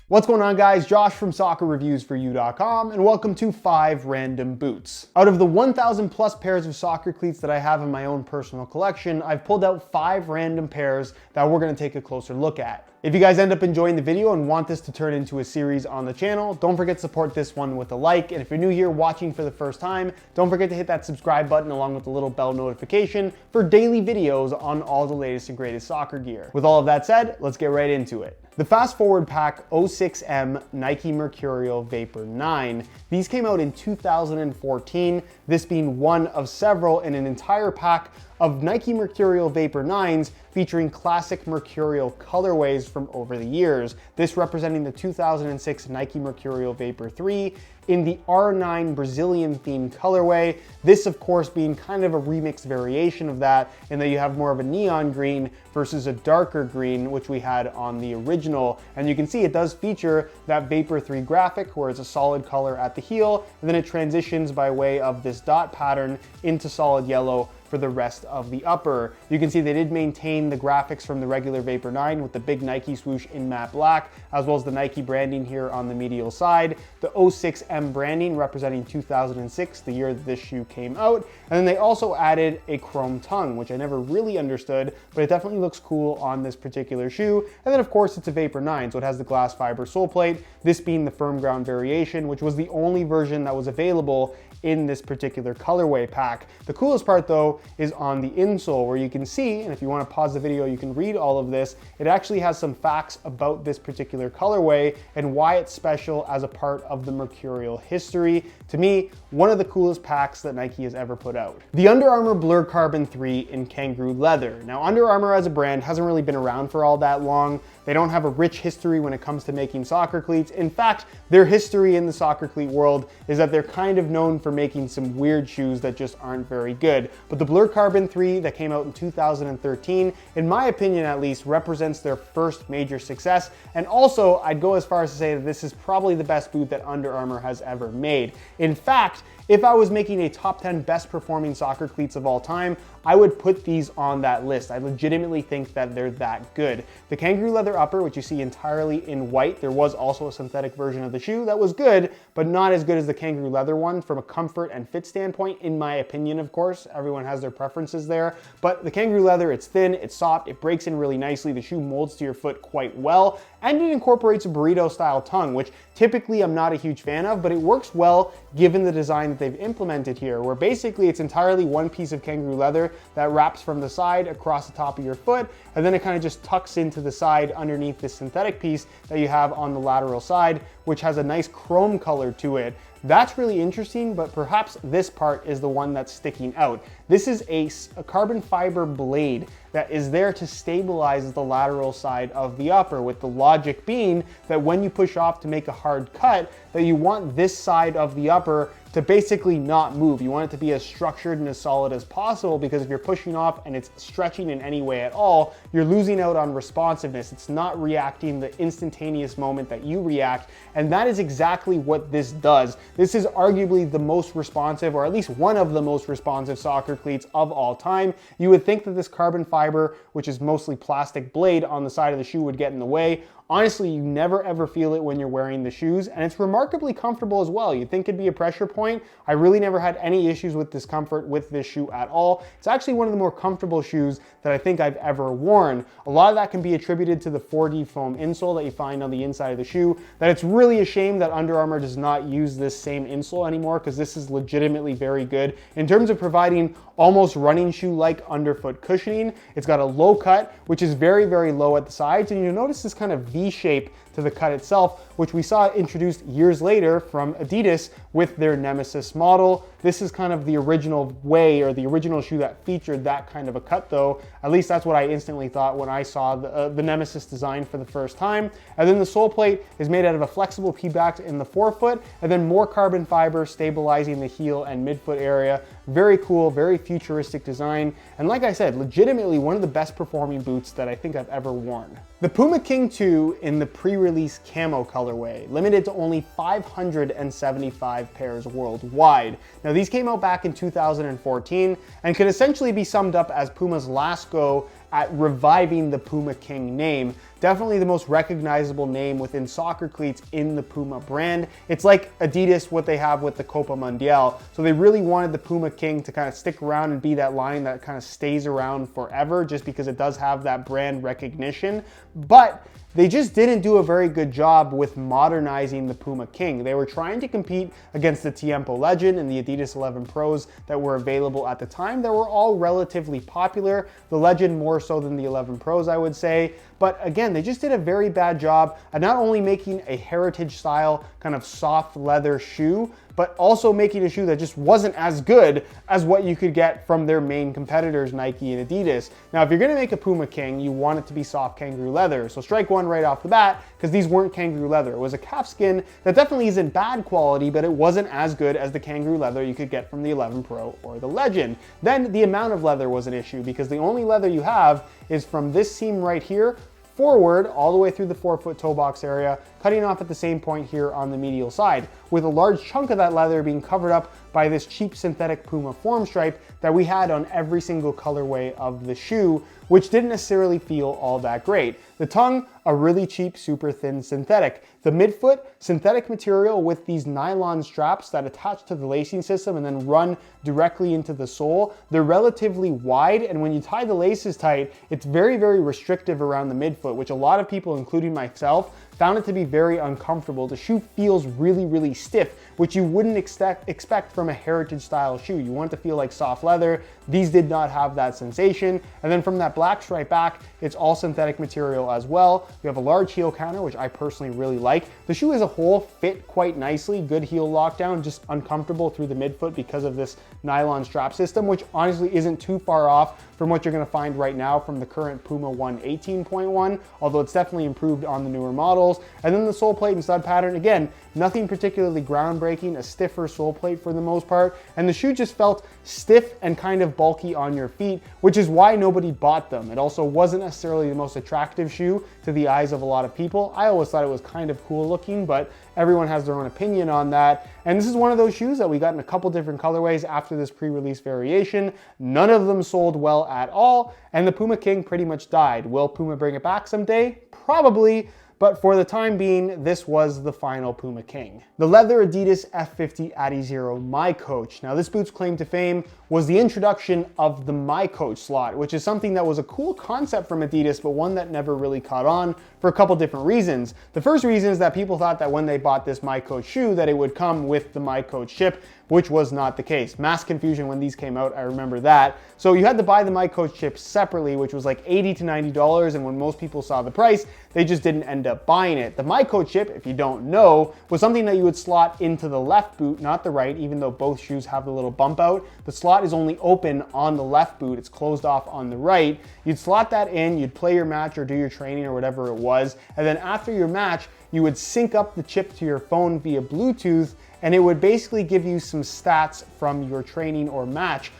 What's going on, guys? Josh from soccerreviewsforyou.com, and welcome to 5 Random Boots. Out of the 1,000 plus pairs of soccer cleats that I have in my own personal collection, I've pulled out 5 random pairs that we're going to take a closer look at. If you guys end up enjoying the video and want this to turn into a series on the channel, don't forget to support this one with a like. And if you're new here watching for the first time, don't forget to hit that subscribe button along with the little bell notification for daily videos on all the latest and greatest soccer gear. With all of that said, let's get right into it. The Fast Forward Pack 06M Nike Mercurial Vapor 9. These came out in 2014, this being one of several in an entire pack of Nike Mercurial Vapor 9s featuring classic Mercurial colorways from over the years. This representing the 2006 Nike Mercurial Vapor 3 in the R9 Brazilian themed colorway. This, of course, being kind of a remixed variation of that, in that you have more of a neon green versus a darker green, which we had on the original. And you can see it does feature that Vapor 3 graphic where it's a solid color at the heel, and then it transitions by way of this dot pattern into solid yellow for the rest of the upper. You can see they did maintain the graphics from the regular Vapor 9 with the big Nike swoosh in matte black, as well as the Nike branding here on the medial side. The 06M branding representing 2006, the year that this shoe came out. And then they also added a chrome tongue, which I never really understood, but it definitely looks cool on this particular shoe. And then of course it's a Vapor 9, so it has the glass fiber sole plate, this being the firm ground variation, which was the only version that was available in this particular colorway pack. The coolest part though is on the insole, where you can see, and if you want to pause the video you can read all of this, it actually has some facts about this particular colorway and why it's special as a part of the Mercurial history. To me, one of the coolest packs that Nike has ever put out. The Under Armour Blur Carbon 3 in kangaroo leather. Now, Under Armour as a brand hasn't really been around for all that long. They don't have a rich history when it comes to making soccer cleats. In fact, their history in the soccer cleat world is that they're kind of known for making some weird shoes that just aren't very good. But the Blur Carbon 3 that came out in 2013, in my opinion at least, represents their first major success. And also, I'd go as far as to say that this is probably the best boot that Under Armour has ever made. In fact, if I was making a top 10 best performing soccer cleats of all time, I would put these on that list. I legitimately think that they're that good. The kangaroo leather upper, which you see entirely in white, there was also a synthetic version of the shoe that was good, but not as good as the kangaroo leather one from a comfort and fit standpoint, in my opinion, of course. Everyone has their preferences there. But the kangaroo leather, it's thin, it's soft, it breaks in really nicely, the shoe molds to your foot quite well, and it incorporates a burrito style tongue, which typically I'm not a huge fan of, but it works well given the design that they've implemented here, where basically it's entirely one piece of kangaroo leather that wraps from the side across the top of your foot, and then it kind of just tucks into the side underneath this synthetic piece that you have on the lateral side, which has a nice chrome color to it. That's really interesting, but perhaps this part is the one that's sticking out. This is a carbon fiber blade that is there to stabilize the lateral side of the upper, with the logic being that when you push off to make a hard cut, that you want this side of the upper to basically not move. You want it to be as structured and as solid as possible, because if you're pushing off and it's stretching in any way at all, you're losing out on responsiveness. It's not reacting the instantaneous moment that you react, and that is exactly what this does. This is arguably the most responsive, or at least one of the most responsive soccer cleats of all time. You would think that this carbon fiber, which is mostly plastic blade on the side of the shoe, would get in the way. Honestly, you never ever feel it when you're wearing the shoes, and it's remarkably comfortable as well. You'd think it'd be a pressure point. I really never had any issues with discomfort with this shoe at all. It's actually one of the more comfortable shoes that I think I've ever worn. A lot of that can be attributed to the 4D foam insole that you find on the inside of the shoe. That it's really a shame that Under Armour does not use this same insole anymore, because this is legitimately very good in terms of providing almost running shoe-like underfoot cushioning. It's got a low cut, which is very, very low at the sides, and you'll notice this kind of V-shape to the cut itself, which we saw introduced years later from Adidas with their Nemesis model. This is kind of the original way, or the original shoe that featured that kind of a cut though. At least that's what I instantly thought when I saw the Nemesis design for the first time. And then the sole plate is made out of a flexible P-back in the forefoot, and then more carbon fiber stabilizing the heel and midfoot area. Very cool, very futuristic design. And like I said, legitimately one of the best performing boots that I think I've ever worn. The Puma King 2 in the pre-release camo colorway, limited to only 575 pairs worldwide. Now these came out back in 2014 and could essentially be summed up as Puma's last go at reviving the Puma King name. definitely the most recognizable name within soccer cleats in the PUMA brand. It's like Adidas, what they have with the Copa Mundial. So they really wanted the PUMA King to kind of stick around and be that line that kind of stays around forever, just because it does have that brand recognition. But they just didn't do a very good job with modernizing the PUMA King. They were trying to compete against the Tiempo Legend and the Adidas 11 Pros that were available at the time that were all relatively popular. The Legend more so than the 11 Pros, I would say. But again, they just did a very bad job at not only making a heritage style kind of soft leather shoe, but also making a shoe that just wasn't as good as what you could get from their main competitors, Nike and Adidas. Now, if you're gonna make a PUMA King, you want it to be soft kangaroo leather. So strike one right off the bat, because these weren't kangaroo leather. It was a calfskin that definitely isn't bad quality, but it wasn't as good as the kangaroo leather you could get from the 11 Pro or the Legend. Then the amount of leather was an issue, because the only leather you have is from this seam right here forward all the way through the forefoot toe box area, cutting off at the same point here on the medial side, with a large chunk of that leather being covered up by this cheap synthetic PUMA form stripe that we had on every single colorway of the shoe, which didn't necessarily feel all that great. The tongue, a really cheap, super thin synthetic. The midfoot, synthetic material with these nylon straps that attach to the lacing system and then run directly into the sole. They're relatively wide, and when you tie the laces tight, it's very, very restrictive around the midfoot, which a lot of people, including myself, found it to be very uncomfortable. The shoe feels really, really stiff, which you wouldn't expect from a heritage style shoe. You want it to feel like soft leather. These did not have that sensation. And then from that black stripe back, it's all synthetic material as well. You have a large heel counter, which I personally really like. The shoe as a whole fit quite nicely, good heel lockdown, just uncomfortable through the midfoot because of this nylon strap system, which honestly isn't too far off from what you're gonna find right now from the current PUMA 118.1, although it's definitely improved on the newer models. And then the sole plate and stud pattern, again, nothing particularly groundbreaking, a stiffer sole plate for the most part, and the shoe just felt stiff and kind of bulky on your feet, which is why nobody bought them. It also wasn't necessarily the most attractive shoe to the eyes of a lot of people. I always thought it was kind of cool looking, but everyone has their own opinion on that. And this is one of those shoes that we got in a couple different colorways after this pre-release variation. None of them sold well at all, and the PUMA King pretty much died. Will PUMA bring it back someday? Probably. But for the time being, this was the final PUMA King. The leather Adidas F50 ADIZERO miCoach. Now this boot's claim to fame was the introduction of the miCoach slot, which is something that was a cool concept from Adidas, but one that never really caught on for a couple different reasons. The first reason is that people thought that when they bought this miCoach shoe that it would come with the miCoach chip, which was not the case. Mass confusion when these came out, I remember that. So you had to buy the miCoach chip separately, which was like $80 to $90, and when most people saw the price, they just didn't end up buying it. The miCoach chip, if you don't know, was something that you would slot into the left boot, not the right, even though both shoes have the little bump out. The slot is only open on the left boot, it's closed off on the right. You'd slot that in, you'd play your match or do your training or whatever it was, and then after your match, you would sync up the chip to your phone via Bluetooth, and it would basically give you some stats from your training or match.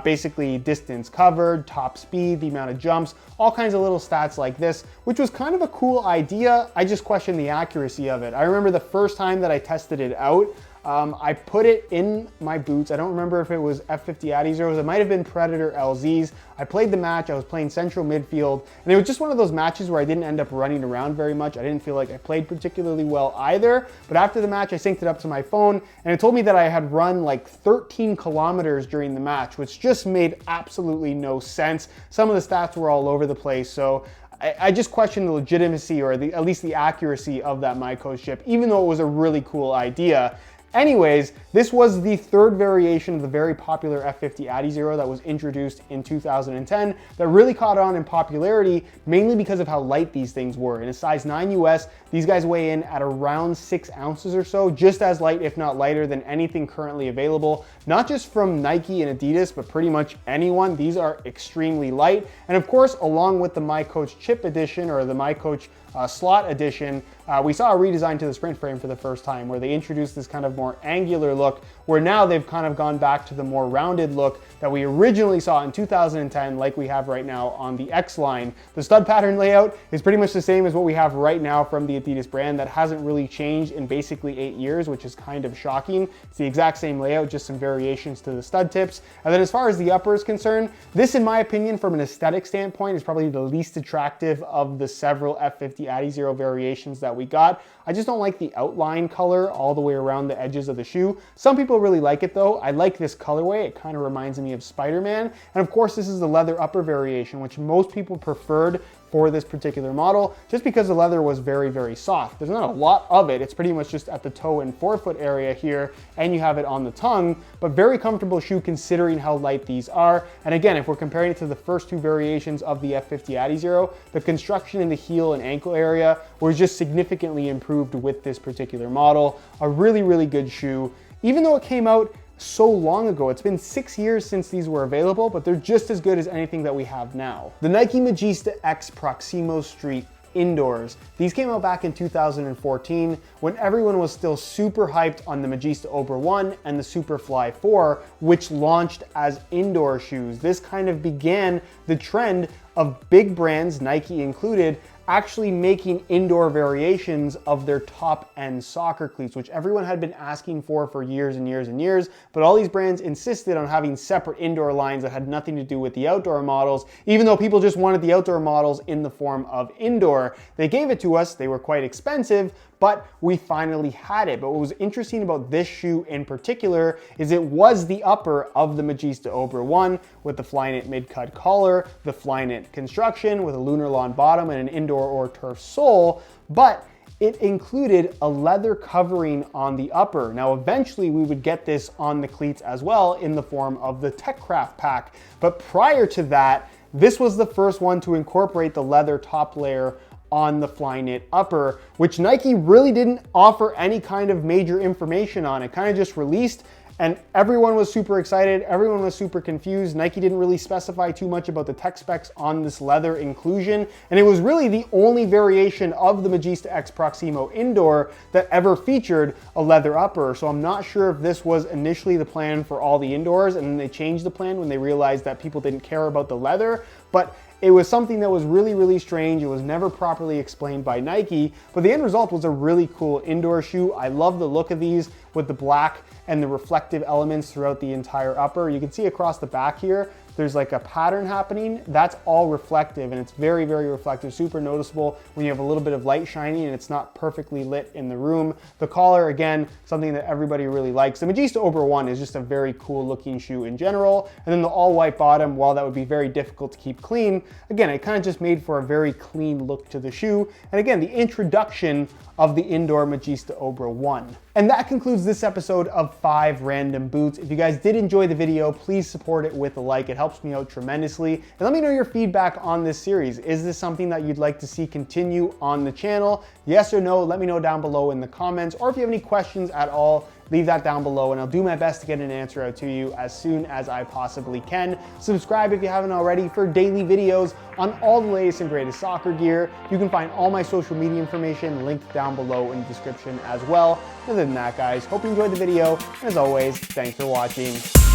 Basically distance covered, top speed, the amount of jumps, all kinds of little stats like this, which was kind of a cool idea. I just questioned the accuracy of it. I remember the first time that I tested it out, I put it in my boots. I don't remember if it was F50 ADIZEROs. It might have been Predator LZs. I played the match. I was playing central midfield, and it was just one of those matches where I didn't end up running around very much. I didn't feel like I played particularly well either, but after the match, I synced it up to my phone, and it told me that I had run like 13 kilometers during the match, which just made absolutely no sense. Some of the stats were all over the place, so I just questioned the legitimacy or at least the accuracy of that miCoach chip, even though it was a really cool idea. Anyways, this was the third variation of the very popular F50 ADIZERO that was introduced in 2010 that really caught on in popularity, mainly because of how light these things were. In a size 9 US, these guys weigh in at around 6 ounces or so, just as light, if not lighter, than anything currently available. Not just from Nike and Adidas, but pretty much anyone. These are extremely light. And of course, along with the miCoach Chip Edition or the miCoach slot edition, we saw a redesign to the sprint frame for the first time, where they introduced this kind of more angular look, where now they've kind of gone back to the more rounded look that we originally saw in 2010, like we have right now on the X line. The stud pattern layout is pretty much the same as what we have right now from the Adidas brand. That hasn't really changed in basically 8 years, which is kind of shocking. It's the exact same layout, just some variations to the stud tips. And then as far as the upper is concerned, this, in my opinion, from an aesthetic standpoint, is probably the least attractive of the several F50 ADIZERO variations that we got. I just don't like the outline color all the way around the edges of the shoe. Some people really like it though. I like this colorway. It kind of reminds me of Spider-Man. And of course, this is the leather upper variation, which most people preferred for this particular model, just because the leather was very, very soft. There's not a lot of it. It's pretty much just at the toe and forefoot area here, and you have it on the tongue, but very comfortable shoe considering how light these are. And again, if we're comparing it to the first two variations of the F50 ADIZERO, the construction in the heel and ankle area was just significantly improved with this particular model. A really, really good shoe. Even though it came out so long ago, it's been 6 years since these were available, but they're just as good as anything that we have now. The Nike Magista X PROXIMO Street indoors. These came out back in 2014 when everyone was still super hyped on the Magista Obra 1 and the Superfly 4, which launched as indoor shoes. This kind of began the trend of big brands, Nike included, actually making indoor variations of their top-end soccer cleats, which everyone had been asking for years and years and years, but all these brands insisted on having separate indoor lines that had nothing to do with the outdoor models, even though people just wanted the outdoor models in the form of indoor. They gave it to us, they were quite expensive, but we finally had it. But what was interesting about this shoe in particular is it was the upper of the Magista Obra 1 with the Flyknit mid-cut collar, the Flyknit construction with a lunar lawn bottom and an indoor or turf sole, but it included a leather covering on the upper. Now, eventually we would get this on the cleats as well in the form of the TechCraft pack. But prior to that, this was the first one to incorporate the leather top layer on the Flyknit upper, which Nike really didn't offer any kind of major information on. It kind of just released and everyone was super excited. Everyone was super confused. Nike didn't really specify too much about the tech specs on this leather inclusion. And it was really the only variation of the Magista X PROXIMO indoor that ever featured a leather upper. So I'm not sure if this was initially the plan for all the indoors and then they changed the plan when they realized that people didn't care about the leather. But it was something that was really, really strange. It was never properly explained by Nike, but the end result was a really cool indoor shoe. I love the look of these with the black and the reflective elements throughout the entire upper. You can see across the back here, there's like a pattern happening. That's all reflective and it's very, very reflective, super noticeable when you have a little bit of light shining and it's not perfectly lit in the room. The collar, again, something that everybody really likes. The Magista Obra 1 is just a very cool looking shoe in general. And then the all white bottom, while that would be very difficult to keep clean, again, it kind of just made for a very clean look to the shoe. And again, the introduction of the indoor Magista Obra 1. And that concludes this episode of 5 Random Boots. If you guys did enjoy the video, please support it with a like. It helps me out tremendously. And let me know your feedback on this series. Is this something that you'd like to see continue on the channel? Yes or no? Let me know down below in the comments. Or if you have any questions at all, leave that down below and I'll do my best to get an answer out to you as soon as I possibly can. Subscribe if you haven't already for daily videos on all the latest and greatest soccer gear. You can find all my social media information linked down below in the description as well. Other than that, guys, hope you enjoyed the video. As always, thanks for watching.